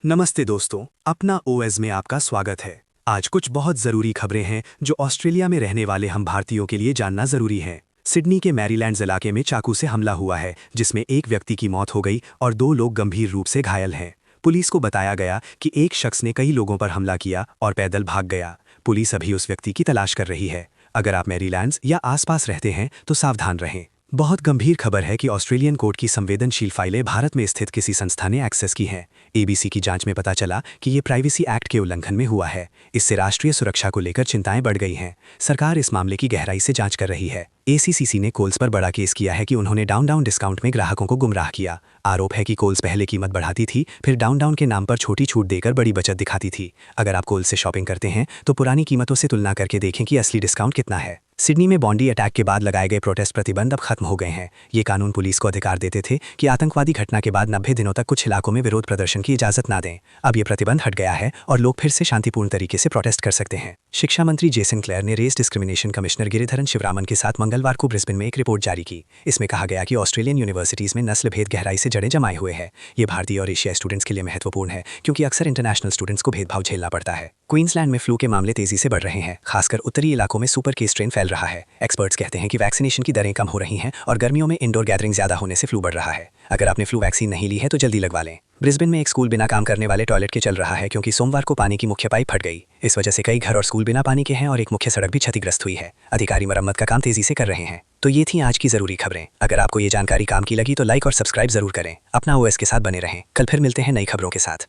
नमस्ते दोस्तों, अपना ओएस में आपका स्वागत है। आज कुछ बहुत ज़रूरी खबरें हैं जो ऑस्ट्रेलिया में रहने वाले हम भारतीयों के लिए जानना ज़रूरी है। सिडनी के मैरीलैंड्स इलाके में चाकू से हमला हुआ है, जिसमें एक व्यक्ति की मौत हो गई और 2 लोग गंभीर रूप से घायल हैं। पुलिस को बताया गया कि एक शख्स ने कई लोगों पर हमला किया और पैदल भाग गया। पुलिस अभी उस व्यक्ति की तलाश कर रही है। अगर आप मैरीलैंड्स या आसपास रहते हैं तो सावधान रहें। बहुत गंभीर खबर है कि ऑस्ट्रेलियन कोर्ट की संवेदनशील फाइलें भारत में स्थित किसी संस्था ने एक्सेस की हैं। एबीसी की जांच में पता चला कि ये प्राइवेसी एक्ट के उल्लंघन में हुआ है। इससे राष्ट्रीय सुरक्षा को लेकर चिंताएं बढ़ गई हैं। सरकार इस मामले की गहराई से जांच कर रही है। एसीसीसी ने कोल्स पर बड़ा केस किया है कि उन्होंने डाउन डिस्काउंट में ग्राहकों को गुमराह किया। आरोप है कि कोल्स पहले कीमत बढ़ाती थी, फिर डाउन के नाम पर छोटी छूट देकर बड़ी बचत दिखाती थी। अगर आप कोल्स से शॉपिंग करते हैं तो पुरानी कीमतों से तुलना करके देखें कि असली डिस्काउंट कितना है। सिडनी में बॉन्डी अटैक के बाद लगाए गए प्रोटेस्ट प्रतिबंध अब खत्म हो गए हैं। ये कानून पुलिस को अधिकार देते थे कि आतंकवादी घटना के बाद 90 दिनों तक कुछ इलाकों में विरोध प्रदर्शन की इजाजत ना दें। अब ये प्रतिबंध हट गया है और लोग फिर से शांतिपूर्ण तरीके से प्रोटेस्ट कर सकते हैं। शिक्षा मंत्री जेसन क्लेयर ने race discrimination commissioner Giridharan Sivaraman के साथ मंगलवार को ब्रिस्बेन में एक रिपोर्ट जारी की। इसमें कहा गया कि ऑस्ट्रेलियन यूनिवर्सिटीज में नस्ल भेद गहराई से जड़ें जमाए हुए हैं। ये भारतीय और एशियाई स्टूडेंट्स के लिए महत्वपूर्ण है, क्योंकि अक्सर इंटरनेशनल स्टूडेंट्स को भेदभाव झेलना पड़ता है। क्वींसलैंड में फ्लू के मामले तेजी से बढ़ रहे हैं, खासकर उत्तरी इलाकों में सुपर के स्ट्रेन फैल रहा है। एक्सपर्ट्स कहते हैं कि वैक्सीनेशन की दरें कम हो रही हैं और गर्मियों में इंडोर गैदरिंग ज्यादा होने से फ्लू बढ़ रहा है। अगर आपने फ्लू वैक्सीन नहीं ली है तो जल्दी लगवा लें। ब्रिस्बेन में एक स्कूल बिना काम करने वाले टॉयलेट के चल रहा है, क्योंकि सोमवार को पानी की मुख्य पाइप फट गई। इस वजह से कई घर और स्कूल बिना पानी के हैं और एक मुख्य सड़क भी क्षतिग्रस्त हुई है। अधिकारी मरम्मत का काम तेजी से कर रहे हैं। तो ये थी आज की जरूरी खबरें। अगर आपको ये जानकारी काम की लगी तो लाइक और सब्सक्राइब जरूर करें। अपना ओएस के साथ बने रहें। कल फिर मिलते हैं नई खबरों के साथ।